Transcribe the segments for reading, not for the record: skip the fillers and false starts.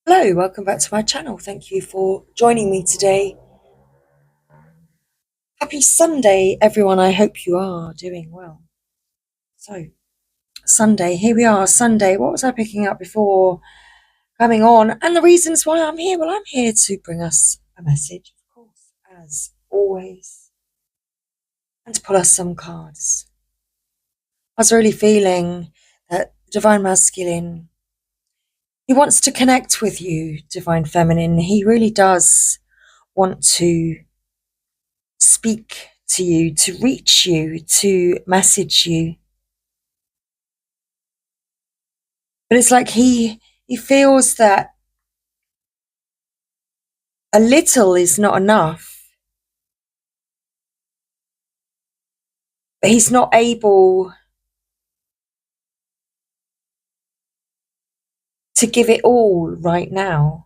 Hello, welcome back to my channel. Thank you for joining me today. Happy Sunday, everyone. I hope you are doing well. So, Sunday, here we are. Sunday, what was I picking up before coming on? And the reasons why I'm here. Well, I'm here to bring us a message, of course, as always, and to pull us some cards. I was really feeling that Divine Masculine, he wants to connect with you, Divine Feminine. He really does want to speak to you, to reach you, to message you. But it's like he feels that a little is not enough. But he's not able to give it all right now.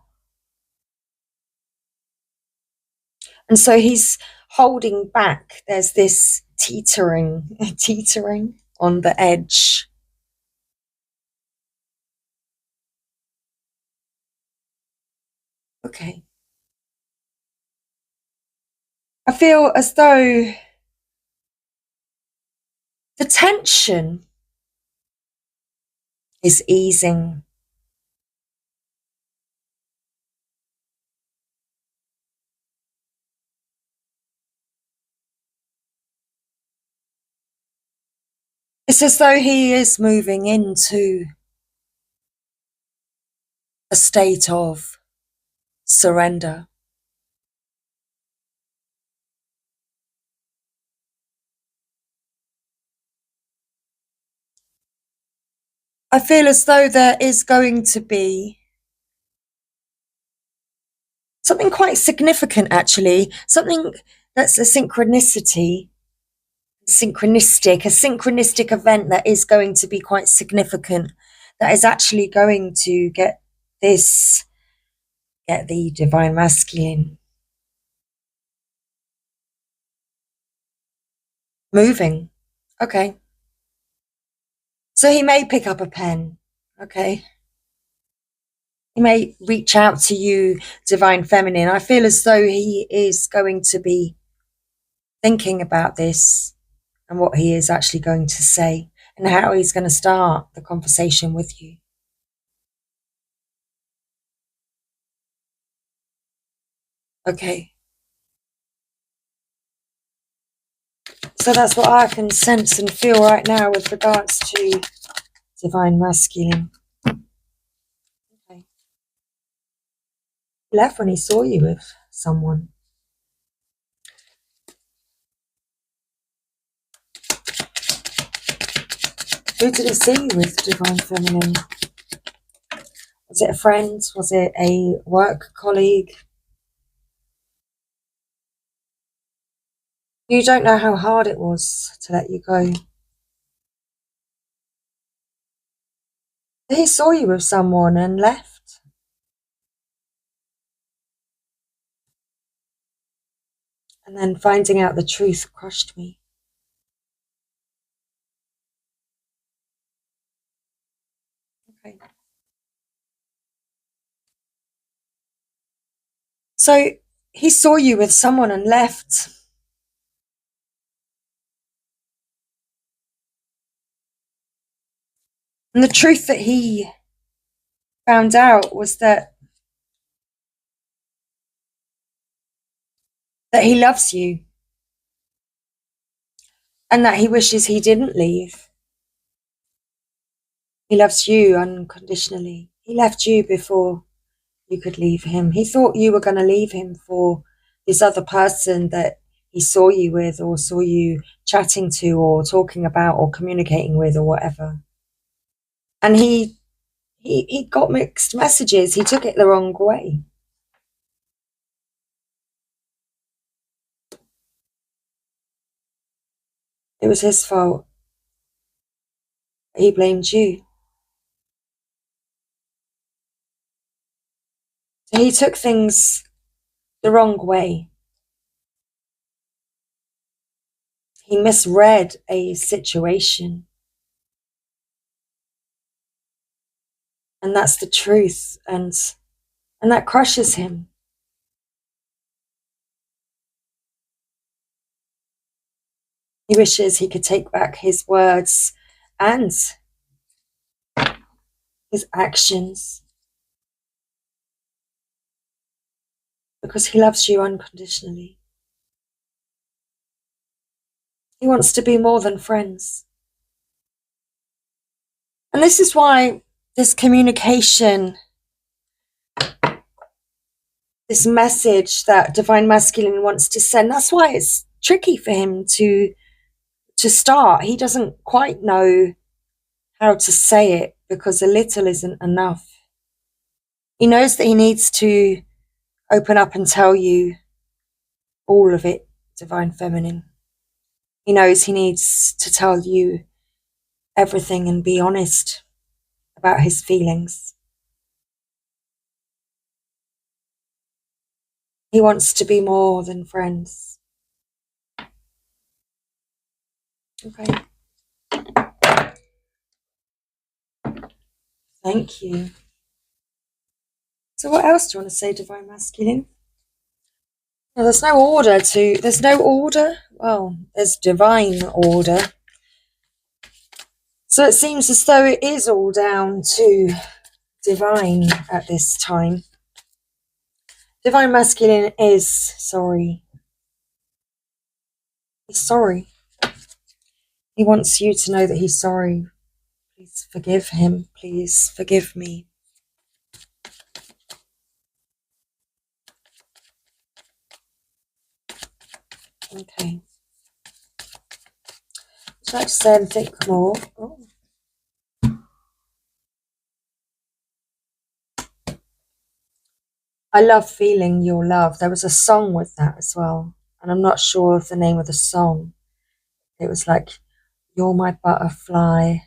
And so he's holding back. There's this teetering on the edge. Okay. I feel as though the tension is easing. It's as though he is moving into a state of surrender. I feel as though there is going to be something quite significant, actually, something that's a synchronistic event that is going to be quite significant, that is actually going to get the Divine Masculine moving. Okay. So he may pick up a pen. Okay. He may reach out to you, Divine Feminine. I feel as though he is going to be thinking about this and what he is actually going to say and how he's going to start the conversation with you. Okay. So that's what I can sense and feel right now with regards to Divine Masculine. Okay. He left when he saw you with someone. Who did he see you with, Divine Feminine? Was it a friend? Was it a work colleague? You don't know how hard it was to let you go. He saw you with someone and left. And then finding out the truth crushed me. Okay. So he saw you with someone and left. And the truth that he found out was that he loves you and that he wishes he didn't leave. He loves you unconditionally. He left you before you could leave him. He thought you were going to leave him for this other person that he saw you with or saw you chatting to or talking about or communicating with or whatever. And he got mixed messages. He took it the wrong way. It was his fault. He blamed you. So he took things the wrong way. He misread a situation. And that's the truth. And And that crushes him. He wishes he could take back his words and his actions, because he loves you unconditionally. He wants to be more than friends. And this is why this communication, this message that Divine Masculine wants to send, that's why it's tricky for him to start. He doesn't quite know how to say it, because a little isn't enough. He knows that he needs to open up and tell you all of it, Divine Feminine. He knows he needs to tell you everything and be honest about his feelings. He wants to be more than friends. Okay. Thank you. So what else do you want to say, Divine Masculine? Well, there's no order. Well, there's divine order. So it seems as though it is all down to divine at this time. Divine Masculine is sorry. He's sorry. He wants you to know that he's sorry. Please forgive him. Please forgive me. Okay. Try to say and think more. Oh. I love feeling your love. There was a song with that as well, and I'm not sure of the name of the song. It was like, "You're my butterfly,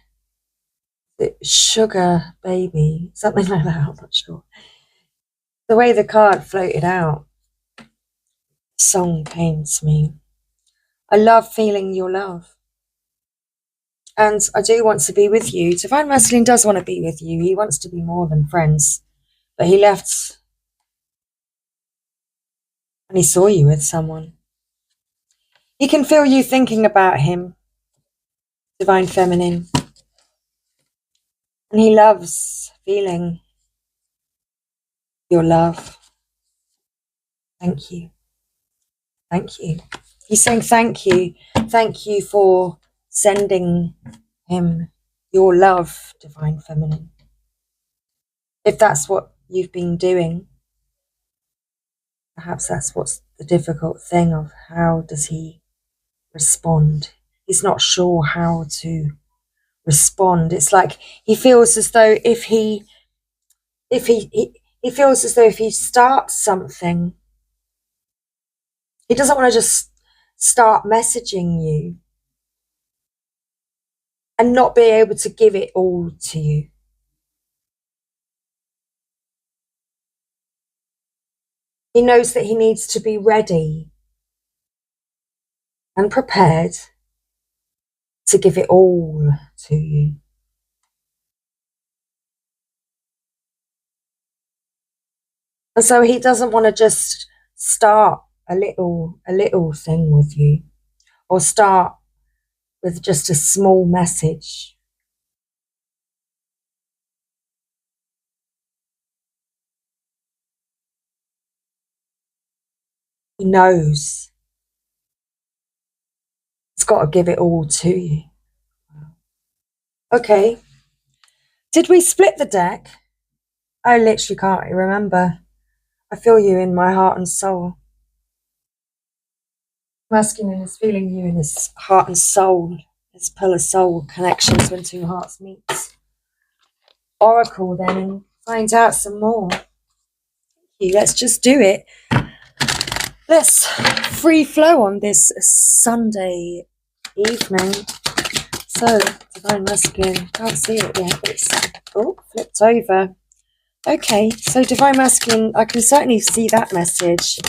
sugar baby," something like that. I'm not sure. The way the card floated out, the song came to me. I love feeling your love. And I do want to be with you. Divine Masculine does want to be with you. He wants to be more than friends. But he left and he saw you with someone. He can feel you thinking about him, Divine Feminine. And he loves feeling your love. Thank you. Thank you. He's saying thank you. Thank you for sending him your love, Divine Feminine. If that's what you've been doing, perhaps that's what's the difficult thing, of how does he respond? He's not sure how to respond. It's like he feels as though if he feels as though if he starts something, he doesn't want to just start messaging you and not be able to give it all to you. He knows that he needs to be ready and prepared to give it all to you. And so he doesn't want to just start a little thing with you, or start with just a small message. He knows he's got to give it all to you. Okay. Did we split the deck? I literally can't remember. I feel you in my heart and soul. Masculine is feeling you in his heart and soul. His pillar soul connections when two hearts meet. Oracle then, and find out some more. Let's just do it. Let's free flow on this Sunday evening. So, Divine Masculine, can't see it yet, but it's flipped over. Okay, so Divine Masculine, I can certainly see that message.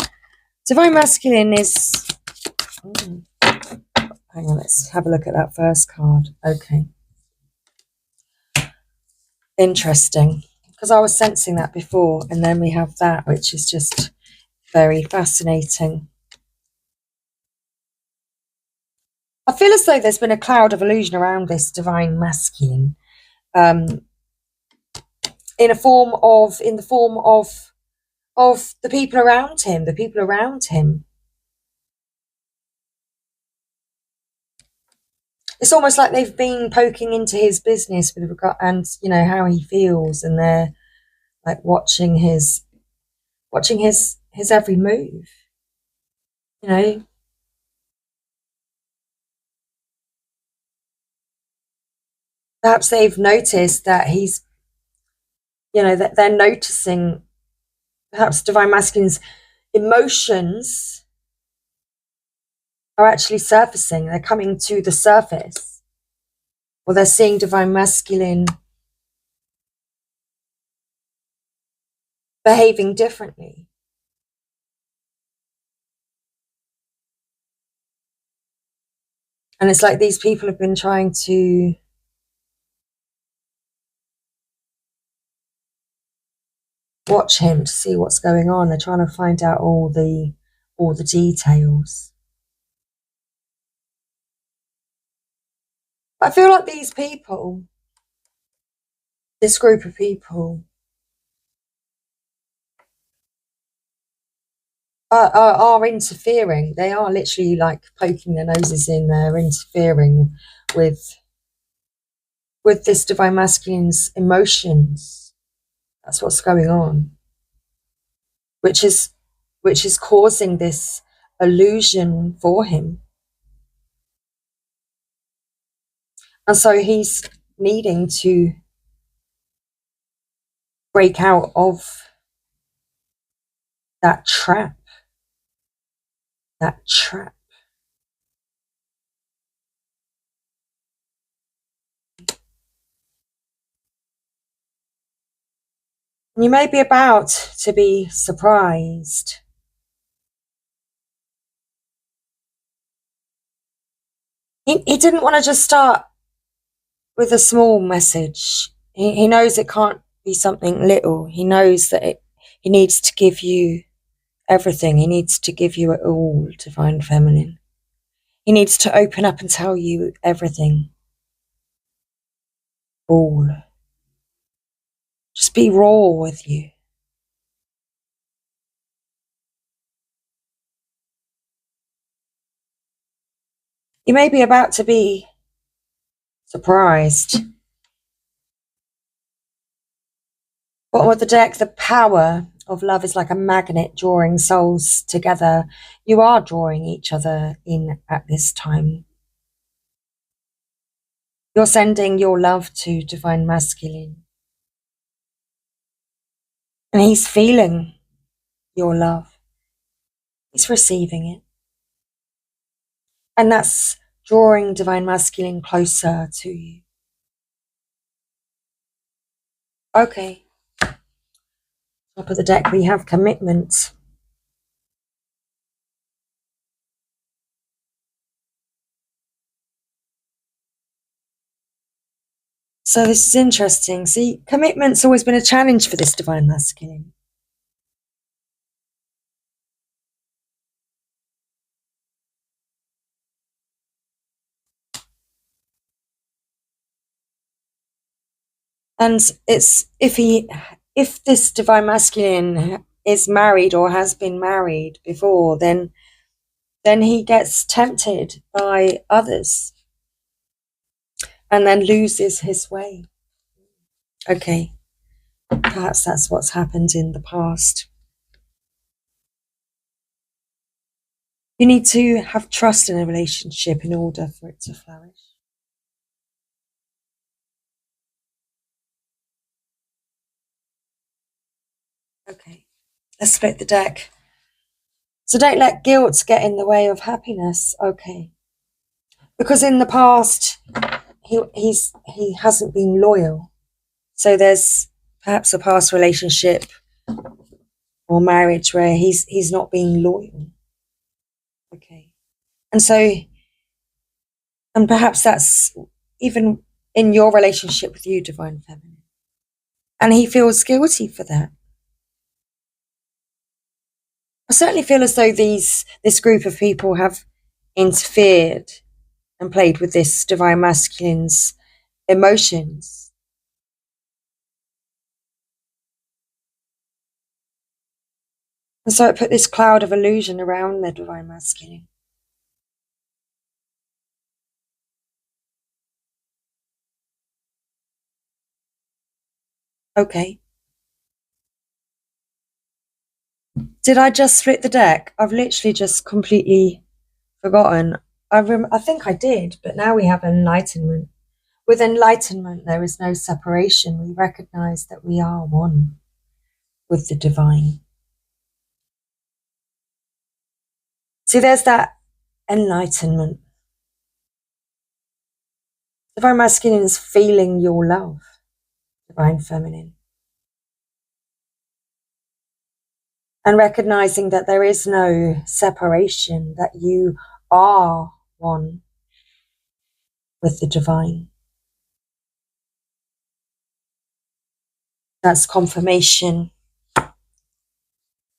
Divine Masculine is... hang on, let's have a look at that first card. Okay. Interesting. because I was sensing that before, and then we have that, which is just very fascinating. I feel as though there's been a cloud of illusion around this divine masculine, in the form of the people around him, It's almost like they've been poking into his business with regard, and how he feels, and they're like watching his every move. Perhaps they've noticed that that they're noticing perhaps divine masculine's emotions are actually surfacing. They're coming to the surface, or they're seeing divine masculine behaving differently. And it's like these people have been trying to watch him to see what's going on. They're trying to find out all the details. I feel like these people, this group of people, are interfering. They are literally like poking their noses in there, interfering with this divine masculine's emotions. That's what's going on, which is causing this illusion for him. And so he's needing to break out of that trap. You may be about to be surprised. He didn't want to just start with a small message. He knows it can't be something little. He knows that he needs to give you everything. He needs to give you it all, divine feminine. He needs to open up and tell you everything. All. Just be raw with you. You may be about to be surprised. Bottom of the deck, the power of love is like a magnet drawing souls together. You are drawing each other in at this time. You're sending your love to divine masculine. And he's feeling your love. He's receiving it. And that's drawing divine masculine closer to you. Okay. Top of the deck, we have commitment. So this is interesting. See, commitment's always been a challenge for this divine masculine. And it's if this divine masculine is married or has been married before, then he gets tempted by others and then loses his way. Okay, perhaps that's what's happened in the past. You need to have trust in a relationship in order for it to flourish. Okay, let's split the deck. So don't let guilt get in the way of happiness. Okay, because in the past he hasn't been loyal. So there's perhaps a past relationship or marriage where he's not being loyal. Okay, and perhaps that's even in your relationship with you, divine feminine. And he feels guilty for that. I certainly feel as though this group of people have interfered and played with this divine masculine's emotions. And so it put this cloud of illusion around the divine masculine. Okay. Did I just flip the deck? I've literally just completely forgotten. I think I did, but now we have enlightenment. With enlightenment, there is no separation. We recognize that we are one with the divine. See, there's that enlightenment. Divine masculine is feeling your love. Divine feminine. And recognizing that there is no separation, that you are one with the divine. That's confirmation.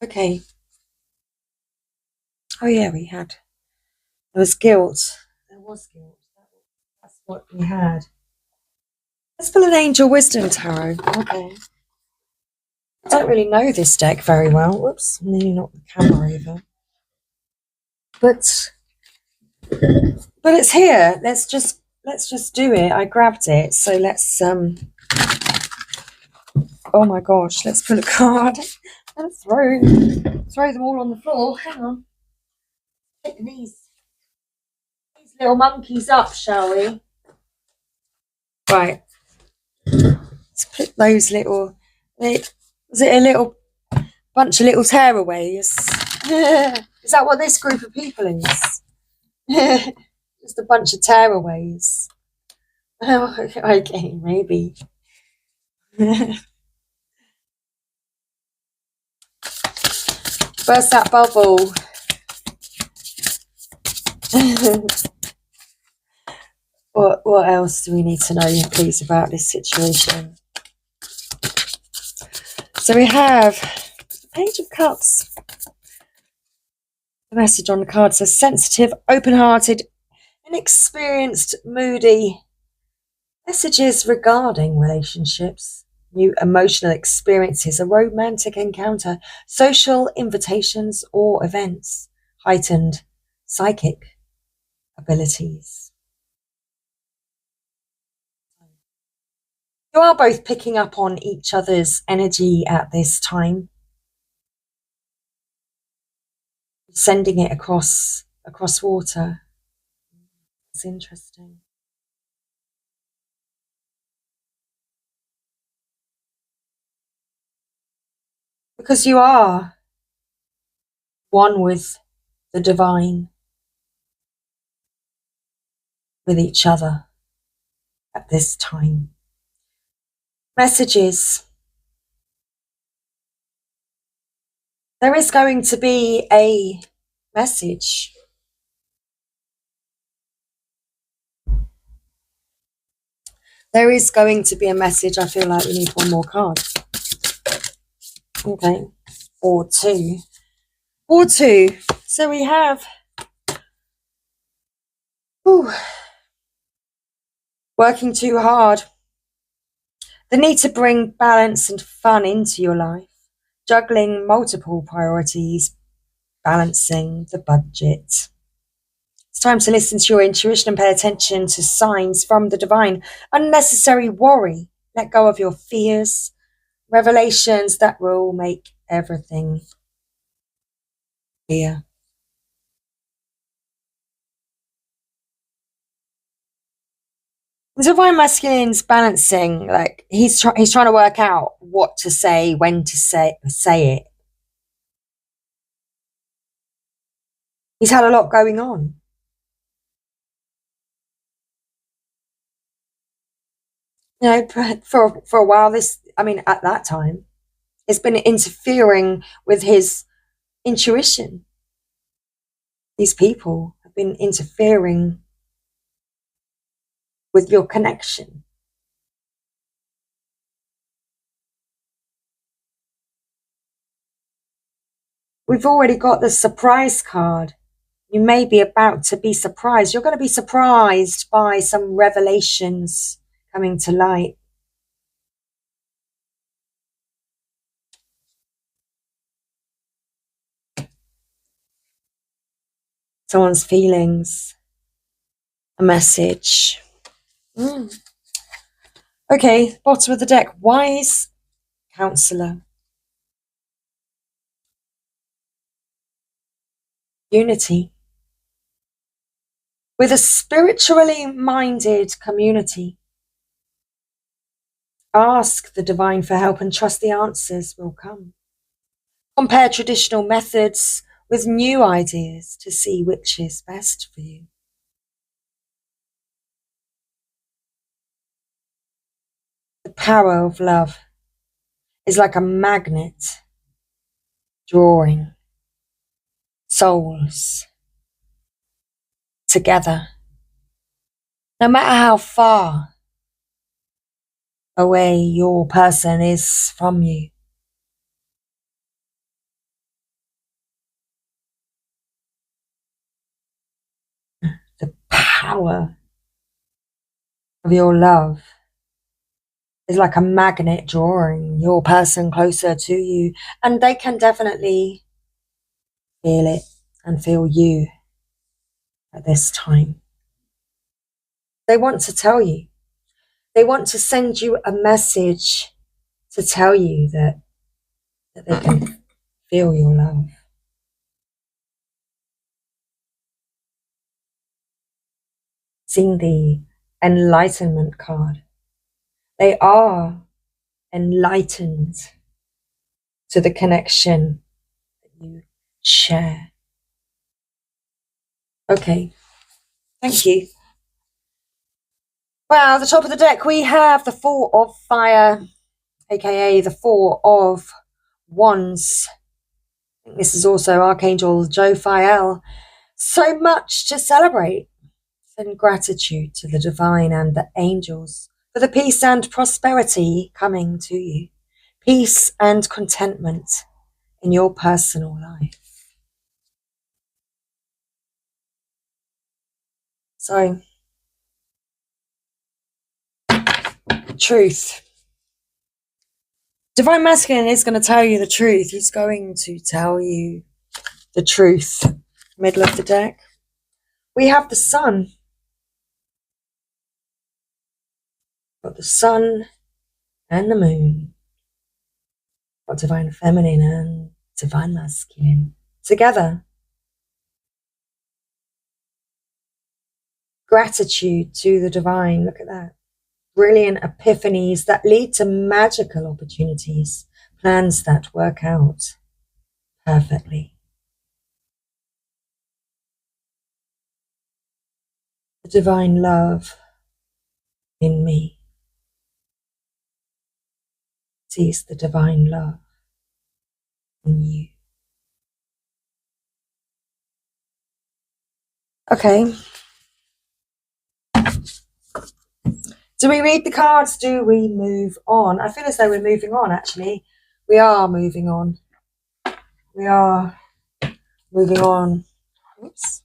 Okay. Oh yeah, there was guilt. There was guilt. That's what we had. Let's pull an Angel Wisdom Tarot. Okay. I don't really know this deck very well. Whoops, I'm nearly knocked the camera over. But it's here. Let's just do it. I grabbed it. So let's oh my gosh, let's pull a card and throw them all on the floor. Hang on. Pick these little monkeys up, shall we? Right. Let's put those little, was it a little bunch of little tearaways? Is that what this group of people is? Just a bunch of tearaways. Oh, okay, maybe. Burst that bubble. What else do we need to know, please, about this situation? So we have the Page of Cups. The message on the card says sensitive, open-hearted, inexperienced, moody. Messages regarding relationships, new emotional experiences, a romantic encounter, social invitations or events, heightened psychic abilities. You are both picking up on each other's energy at this time, sending it across water. It's interesting. Because you are one with the divine, with each other at this time. Messages. There is going to be a message. There is going to be a message. I feel like we need one more card. Okay. Or two. So we have working too hard. The need to bring balance and fun into your life. Juggling multiple priorities. Balancing the budget. It's time to listen to your intuition and pay attention to signs from the divine. Unnecessary worry. Let go of your fears. Revelations that will make everything clear. The divine masculine's balancing, like he's trying to work out what to say, when to say it. He's had a lot going on. You know, for a while, at that time, it's been interfering with his intuition. These people have been interfering with your connection. we've already got the surprise card. You may be about to be surprised. You're going to be surprised by some revelations coming to light. Someone's feelings. A message. Okay, bottom of the deck. Wise counselor. Unity. With a spiritually minded community. Ask the divine for help and trust the answers will come. Compare traditional methods with new ideas to see which is best for you. The power of love is like a magnet drawing souls together. No matter how far away your person is from you. The power of your love is like a magnet drawing your person closer to you, and they can definitely feel it and feel you at this time. They want to tell you. They want to send you a message to tell you that they can feel your love. Seeing the enlightenment card. They are enlightened to the connection that you share. Okay, thank you. Well, at the top of the deck, we have the Four of Fire, aka the Four of Wands. I think this is also Archangel Jophiel. So much to celebrate. Send gratitude to the divine and the angels for the peace and prosperity coming to you. Peace and contentment in your personal life. So, truth. Divine Masculine is going to tell you the truth. He's going to tell you the truth. Middle of the deck. We have the Sun. Got the Sun and the Moon. Got Divine Feminine and Divine Masculine together. Gratitude to the divine. Look at that. Brilliant epiphanies that lead to magical opportunities. Plans that work out perfectly. The divine love in me sees the divine love in you. Okay. Do we read the cards? Do we move on? I feel as though we're moving on, actually. We are moving on. We are moving on. Oops.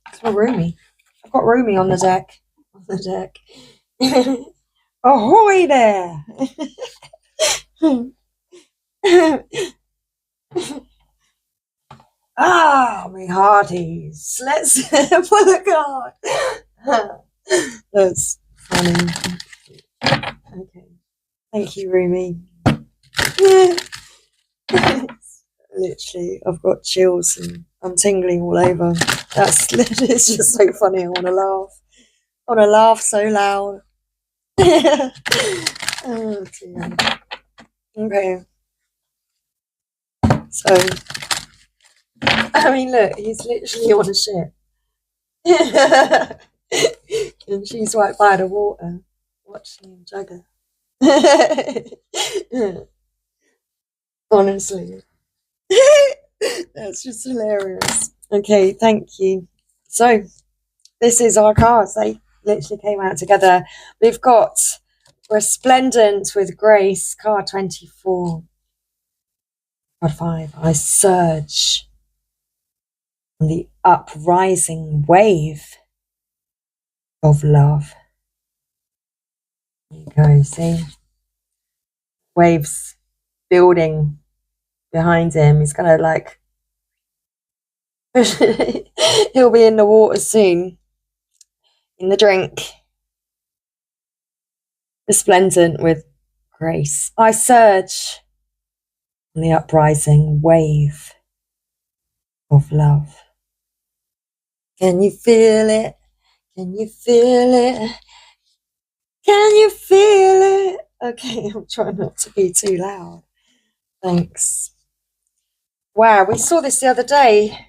It's my roomie. I've got roomie on the deck. On the deck. Ahoy there! Me hearties. Let's pull a card. That's funny. Okay. Thank you, Rumi. Literally, I've got chills and I'm tingling all over. It's just so funny. I want to laugh. I want to laugh so loud. Oh dear. Okay. So, I mean, look, he's literally on a ship. And she's right by the water watching him juggle. Honestly. That's just hilarious. Okay, thank you. So, this is our cards. They literally came out together. We've got Resplendent with Grace, card 24. Card 5, I surge on the uprising wave of love. There you go, see? Waves building behind him. He's gonna like he'll be in the water soon, in the drink, resplendent with grace. I surge on the uprising wave of love. Can you feel it? Can you feel it? Can you feel it? Okay, I'm trying not to be too loud. Thanks. Wow, we saw this the other day.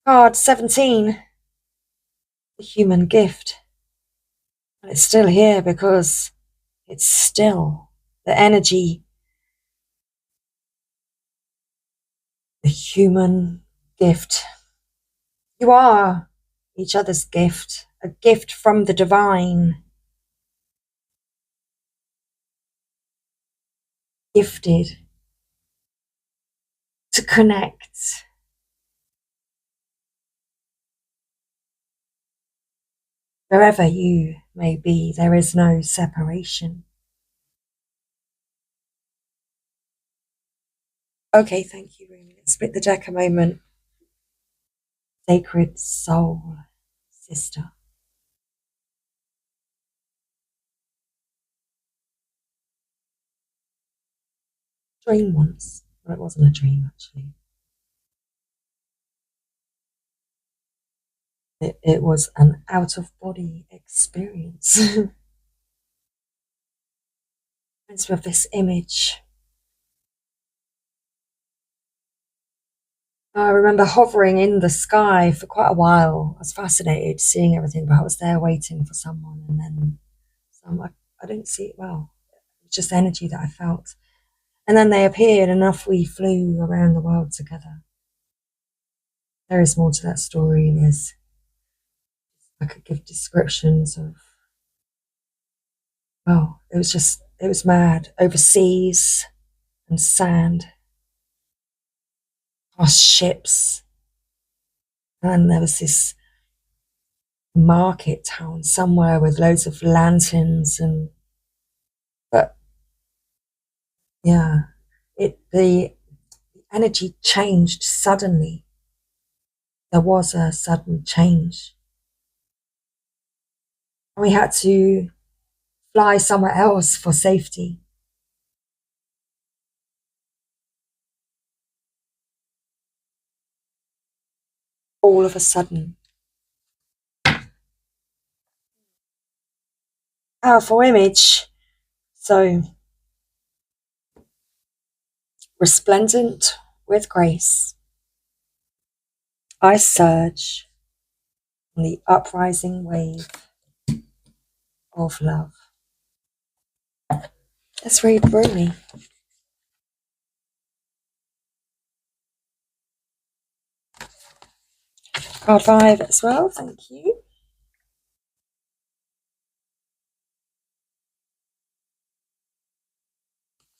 Card 17. The human gift. And it's still here because it's still the energy. The human gift. You are each other's gift. A gift from the divine. Gifted to connect. Wherever you may be, there is no separation. Okay, thank you, Rumi. Let's split the deck a moment. Sacred soul, sister. Dream once. Well, it wasn't a dream, actually. It was an out-of-body experience. With this image. I remember hovering in the sky for quite a while. I was fascinated seeing everything, but I was there waiting for someone, and then I didn't see it well. It was just energy that I felt. And then they appeared, and off we flew around the world together. There is more to that story. I could give descriptions of, well, it was mad. Overseas and sand, past ships. And there was this market town somewhere with loads of lanterns but yeah, the energy changed suddenly. There was a sudden change. And we had to fly somewhere else for safety. All of a sudden. Powerful image. So, resplendent with grace, I surge on the uprising wave of love. Let's read Rumi. Card 5 as well, thank you.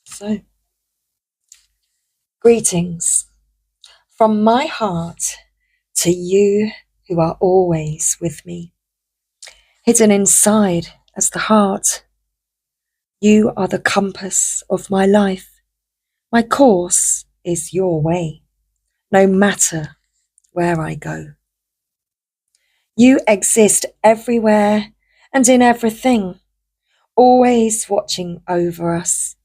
So, greetings from my heart to you who are always with me. Hidden inside as the heart, you are the compass of my life. My course is your way, no matter where I go. You exist everywhere and in everything, always watching over us.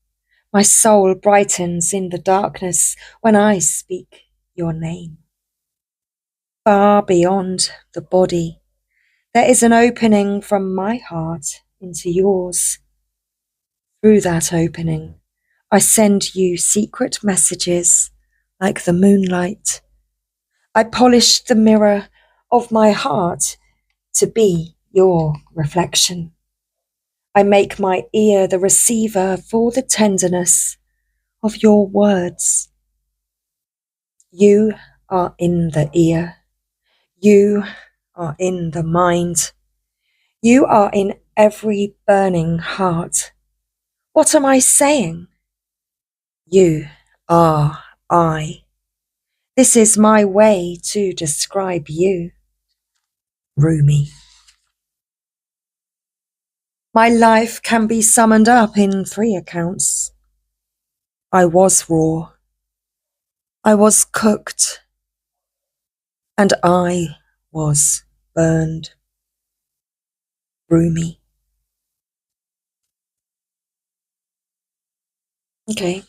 My soul brightens in the darkness when I speak your name. Far beyond the body, there is an opening from my heart into yours. Through that opening, I send you secret messages like the moonlight. I polish the mirror of my heart to be your reflection. I make my ear the receiver for the tenderness of your words. You are in the ear. You are in the mind. You are in every burning heart. What am I saying? You I. This is my way to describe you, Rumi. My life can be summoned up in 3 accounts. I was raw. I was cooked. And I was burned. Rumi. Okay.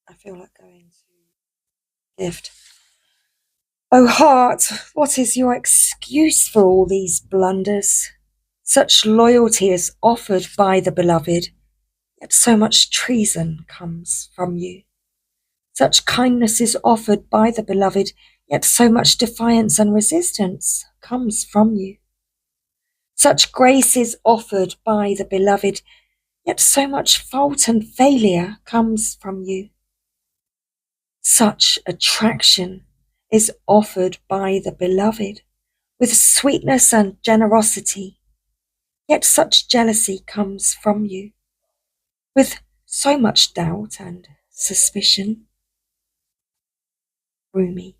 I feel like going to gift. Oh heart, what is your excuse for all these blunders? Such loyalty is offered by the beloved, yet so much treason comes from you. Such kindness is offered by the beloved, yet so much defiance and resistance comes from you. Such grace is offered by the beloved, yet so much fault and failure comes from you. Such attraction is offered by the beloved, with sweetness and generosity, yet such jealousy comes from you. With so much doubt and suspicion. Rumi.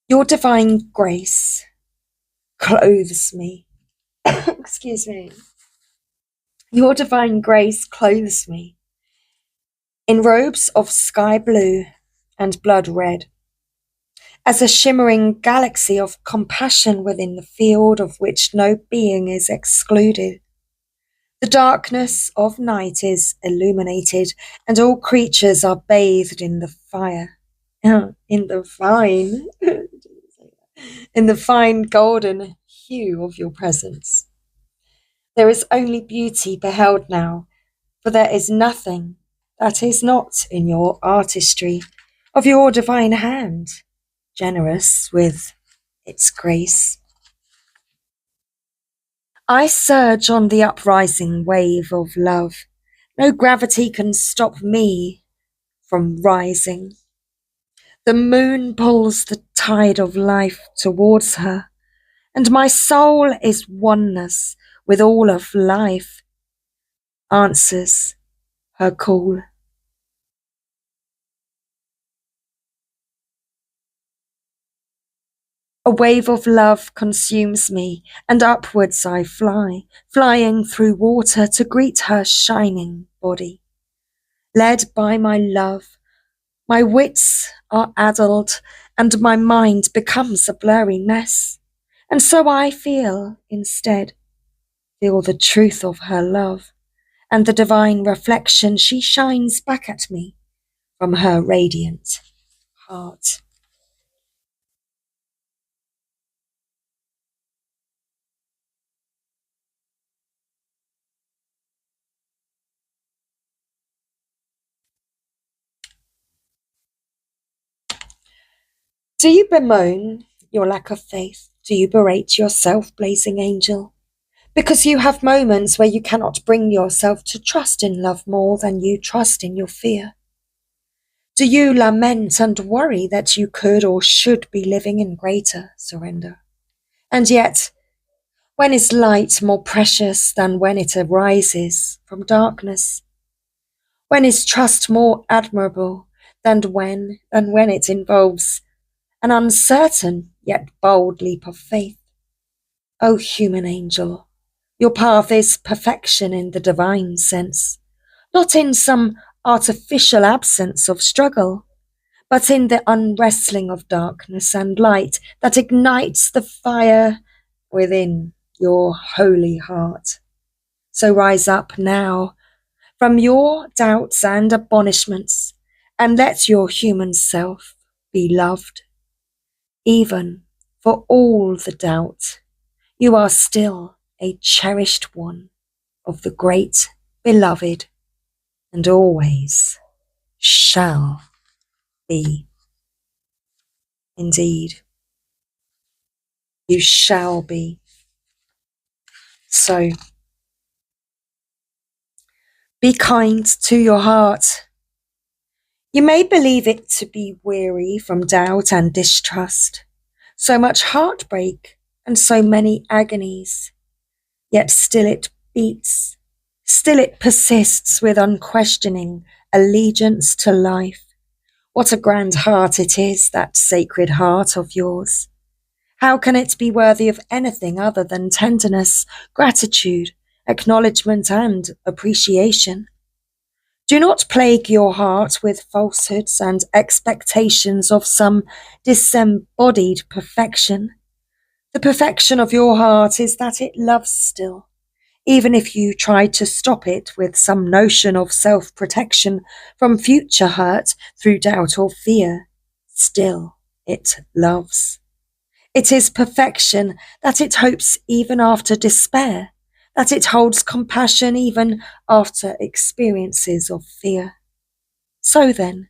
Your divine grace clothes me. Excuse me. Your divine grace clothes me in robes of sky blue and blood red, as a shimmering galaxy of compassion within the field of which no being is excluded. The darkness of night is illuminated, and all creatures are bathed in the fire, in the fine golden hue of your presence. There is only beauty beheld now, for there is nothing that is not in your artistry of your divine hand, generous with its grace. I surge on the uprising wave of love. No gravity can stop me from rising. The moon pulls the tide of life towards her, and my soul is oneness with all of life, answers her call. A wave of love consumes me, and upwards I fly, flying through water to greet her shining body. Led by my love, my wits are addled, and my mind becomes a blurry mess. And so I feel the truth of her love, and the divine reflection she shines back at me from her radiant heart. Do you bemoan your lack of faith? Do you berate yourself, blazing angel? Because you have moments where you cannot bring yourself to trust in love more than you trust in your fear? Do you lament and worry that you could or should be living in greater surrender? And yet, when is light more precious than when it arises from darkness? When is trust more admirable than when it involves an uncertain yet bold leap of faith? O human angel, your path is perfection in the divine sense, not in some artificial absence of struggle, but in the unwrestling of darkness and light that ignites the fire within your holy heart. So rise up now from your doubts and admonishments, and let your human self be loved. Even for all the doubt, you are still a cherished one of the great beloved, and always shall be. Indeed, you shall be. So, be kind to your heart. You may believe it to be weary from doubt and distrust, so much heartbreak and so many agonies. yet still it beats, still it persists with unquestioning allegiance to life. What a grand heart it is, that sacred heart of yours. How can it be worthy of anything other than tenderness, gratitude, acknowledgement, and appreciation? Do not plague your heart with falsehoods and expectations of some disembodied perfection. The perfection of your heart is that it loves still, even if you try to stop it with some notion of self-protection from future hurt through doubt or fear. Still, it loves. It is perfection that it hopes even after despair, that it holds compassion even after experiences of fear. So then,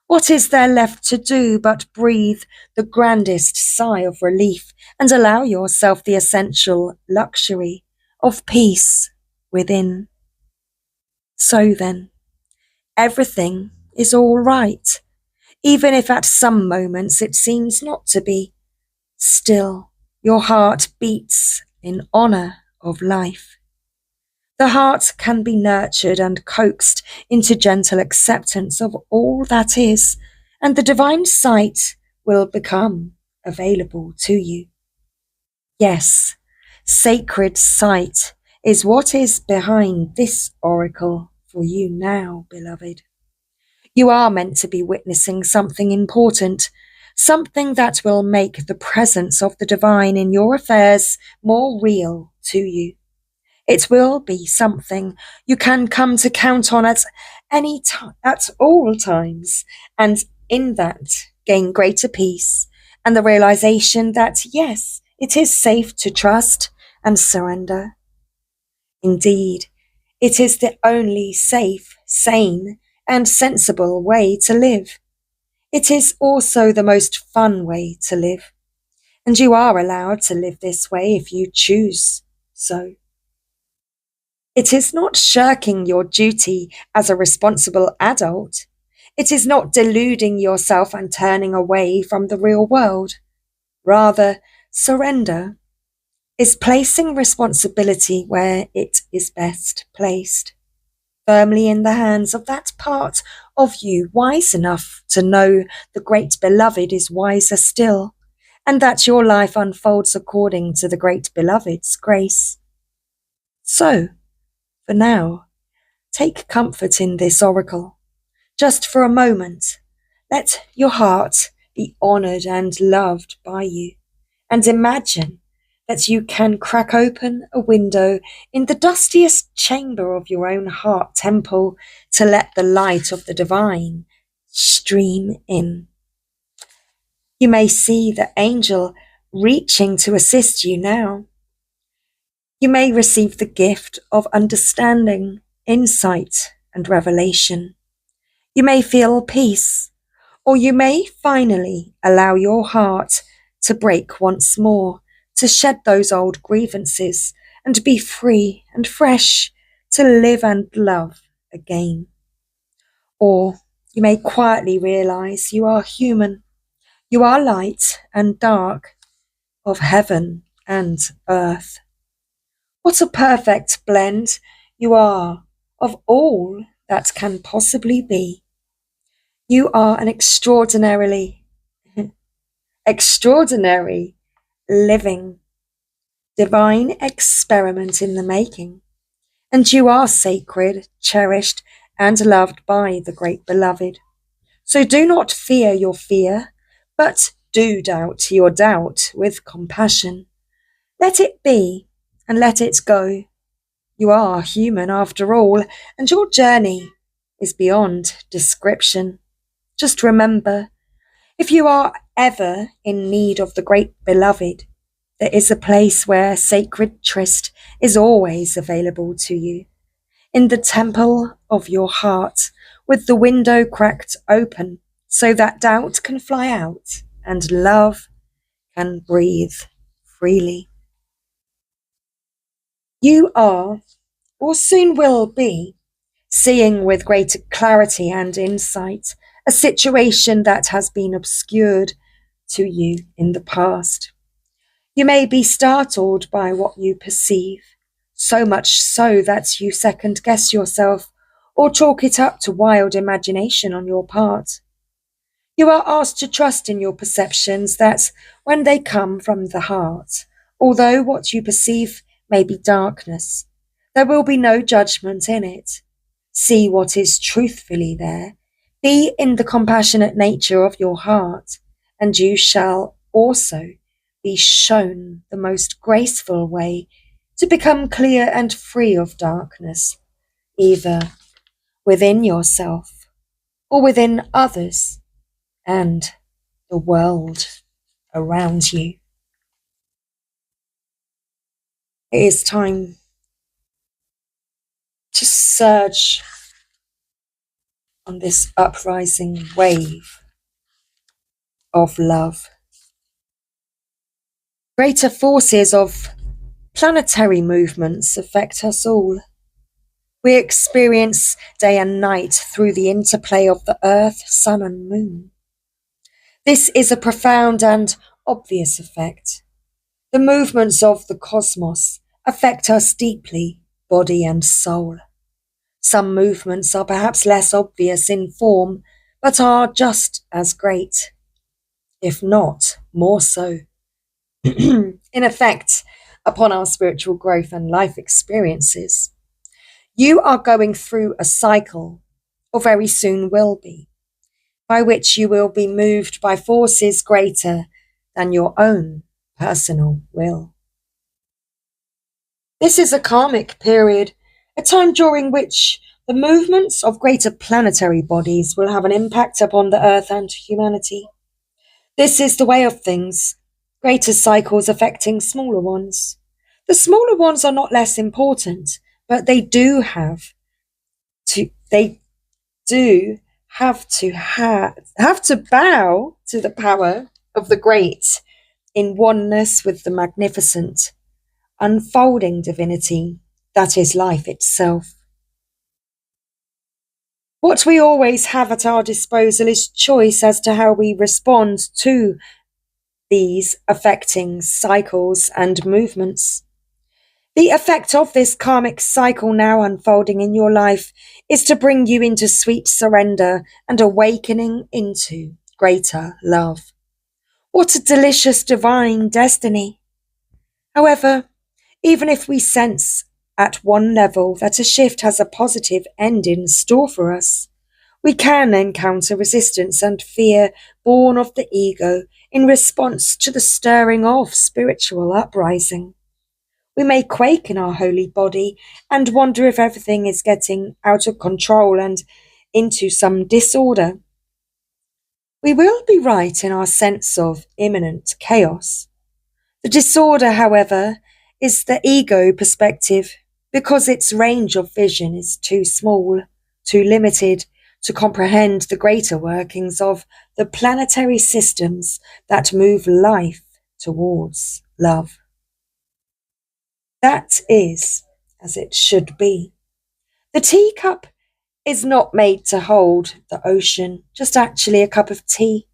what is there left to do but breathe the grandest sigh of relief and allow yourself the essential luxury of peace within? So then, everything is all right, even if at some moments it seems not to be. Still, your heart beats in honor of life. The heart can be nurtured and coaxed into gentle acceptance of all that is, and the divine sight will become available to you. Yes, sacred sight is what is behind this oracle for you now, beloved. You are meant to be witnessing something important, something that will make the presence of the divine in your affairs more real to you. It will be something you can come to count on at all times, and in that gain greater peace and the realization that yes, it is safe to trust and surrender. Indeed, it is the only safe, sane, and sensible way to live. It is also the most fun way to live, and you are allowed to live this way if you choose so. It is not shirking your duty as a responsible adult. It is not deluding yourself and turning away from the real world. Rather, surrender is placing responsibility where it is best placed, firmly in the hands of that part of you wise enough to know the great beloved is wiser still, and that your life unfolds according to the great beloved's grace. So, for now, take comfort in this oracle. Just for a moment, let your heart be honored and loved by you, and imagine that you can crack open a window in the dustiest chamber of your own heart temple to let the light of the divine stream in. You may see the angel reaching to assist you now. You may receive the gift of understanding, insight, and revelation. You may feel peace, or you may finally allow your heart to break once more, to shed those old grievances and be free and fresh to live and love again. Or you may quietly realize you are human, you are light and dark, of heaven and earth. What a perfect blend you are of all that can possibly be. You are an extraordinary, living, divine experiment in the making. And you are sacred, cherished, and loved by the great beloved. So do not fear your fear, but do doubt your doubt with compassion. Let it be, and let it go. You are human after all, and your journey is beyond description. Just remember, if you are ever in need of the great beloved, there is a place where sacred tryst is always available to you, in the temple of your heart, with the window cracked open so that doubt can fly out and love can breathe freely. You are, or soon will be, seeing with greater clarity and insight a situation that has been obscured to you in the past. You may be startled by what you perceive, so much so that you second guess yourself or chalk it up to wild imagination on your part. You are asked to trust in your perceptions that when they come from the heart, although what you perceive may be darkness, there will be no judgment in it. See what is truthfully there. Be in the compassionate nature of your heart, and you shall also be shown the most graceful way to become clear and free of darkness, either within yourself or within others and the world around you. It is time to surge on this uprising wave of love. Greater forces of planetary movements affect us all. We experience day and night through the interplay of the earth, sun and moon. This is a profound and obvious effect. The movements of the cosmos affect us deeply, body and soul. Some movements are perhaps less obvious in form, but are just as great, if not more so, in effect upon our spiritual growth and life experiences. You are going through a cycle, or very soon will be, by which you will be moved by forces greater than your own personal will. This is a karmic period, a time during which the movements of greater planetary bodies will have an impact upon the earth and humanity. This is the way of things, greater cycles affecting smaller ones. The smaller ones are not less important, but they do have to bow to the power of the great in oneness with the magnificent, unfolding divinity that is life itself. What we always have at our disposal is choice as to how we respond to these affecting cycles and movements. The effect of this karmic cycle now unfolding in your life is to bring you into sweet surrender and awakening into greater love. What a delicious divine destiny! However, even if we sense at one level that a shift has a positive end in store for us, we can encounter resistance and fear born of the ego in response to the stirring of spiritual uprising. We may quake in our holy body and wonder if everything is getting out of control and into some disorder. We will be right in our sense of imminent chaos. The disorder, however, is the ego perspective because its range of vision is too small, too limited to comprehend the greater workings of the planetary systems that move life towards love. That is as it should be. The teacup is not made to hold the ocean, just actually a cup of tea.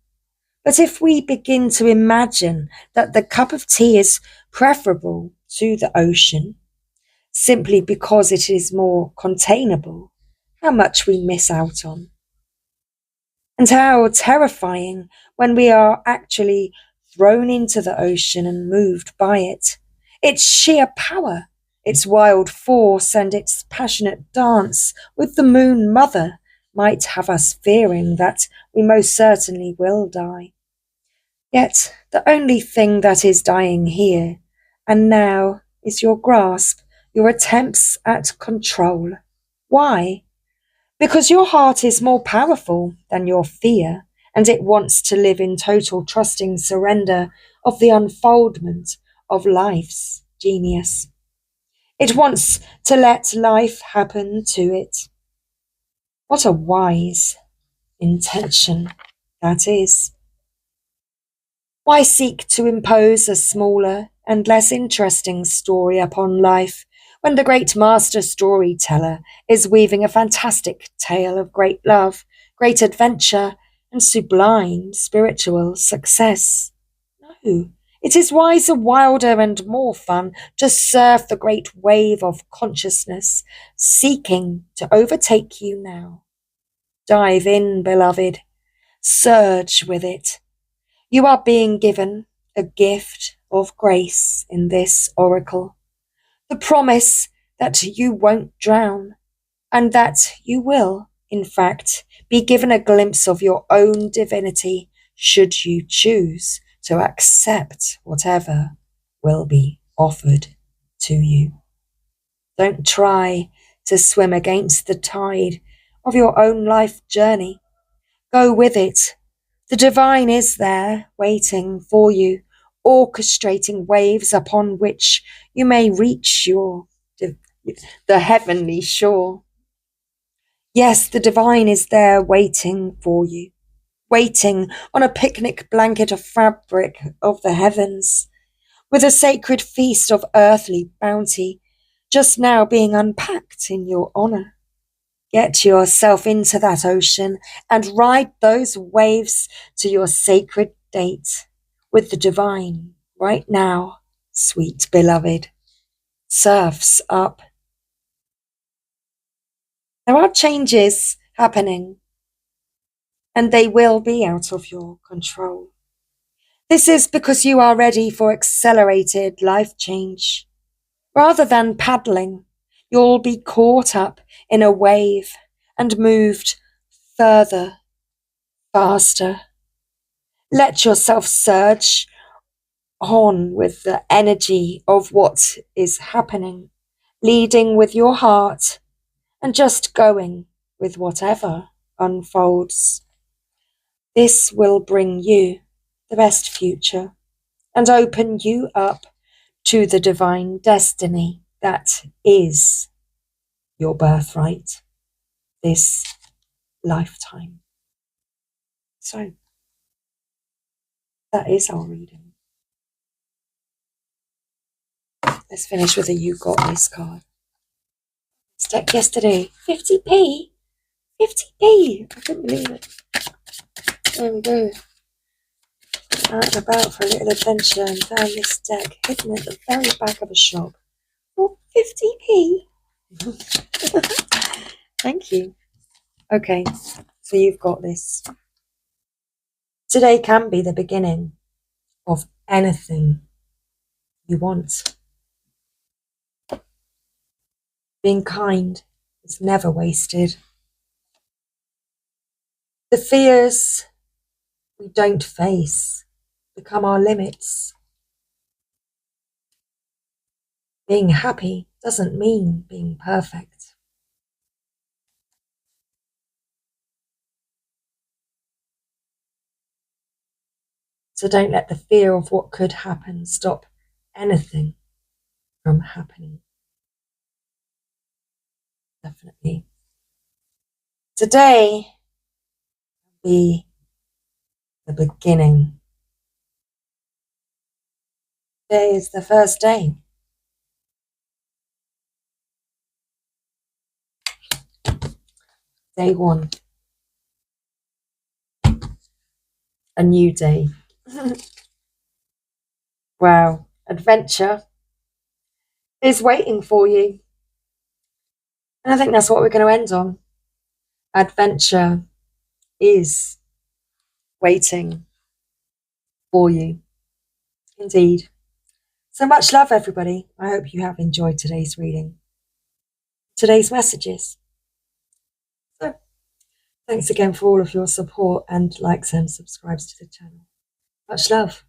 But if we begin to imagine that the cup of tea is preferable to the ocean, simply because it is more containable, how much we miss out on. And how terrifying when we are actually thrown into the ocean and moved by it. Its sheer power, its wild force, and its passionate dance with the moon mother might have us fearing that we most certainly will die. Yet the only thing that is dying here and now is your grasp, your attempts at control. Why? Because your heart is more powerful than your fear, and it wants to live in total trusting surrender of the unfoldment of life's genius. It wants to let life happen to it. What a wise intention that is. Why seek to impose a smaller and less interesting story upon life when the great master storyteller is weaving a fantastic tale of great love, great adventure, and sublime spiritual success? No, It is wiser, wilder, and more fun to surf the great wave of consciousness seeking to overtake you now. Dive in, beloved. Surge with it. You are being given a gift of grace in this oracle. The promise that you won't drown, and that you will, in fact, be given a glimpse of your own divinity should you choose to accept whatever will be offered to you. Don't try to swim against the tide of your own life journey. Go with it. The divine is there, waiting for you, orchestrating waves upon which you may reach the heavenly shore. Yes, the divine is there waiting for you, waiting on a picnic blanket of fabric of the heavens, with a sacred feast of earthly bounty just now being unpacked in your honor. Get yourself into that ocean and ride those waves to your sacred date with the divine right now, sweet beloved. Surf's up. There are changes happening, and they will be out of your control. This is because you are ready for accelerated life change. Rather than paddling, you'll be caught up in a wave and moved further, faster. Let yourself surge on with the energy of what is happening, leading with your heart and just going with whatever unfolds. This will bring you the best future and open you up to the divine destiny that is your birthright this lifetime. So that is our reading. Let's finish with a You Got This card. Deck yesterday, 50p, 50p. I couldn't believe it. There we go. Out and about for a little adventure and found this deck hidden at the very back of a shop for 50p. Thank you. Okay, so you've got this. Today can be the beginning of anything you want. Being kind is never wasted. The fears we don't face become our limits. Being happy doesn't mean being perfect. So don't let the fear of what could happen stop anything from happening. Definitely. Today will be the beginning. Today is the first day. Day one. A new day. Wow. Adventure is waiting for you. And I think that's what we're going to end on. Adventure is waiting for you. Indeed. So much love, everybody. I hope you have enjoyed today's reading, today's messages. So thanks again for all of your support and likes and subscribes to the channel. Much love.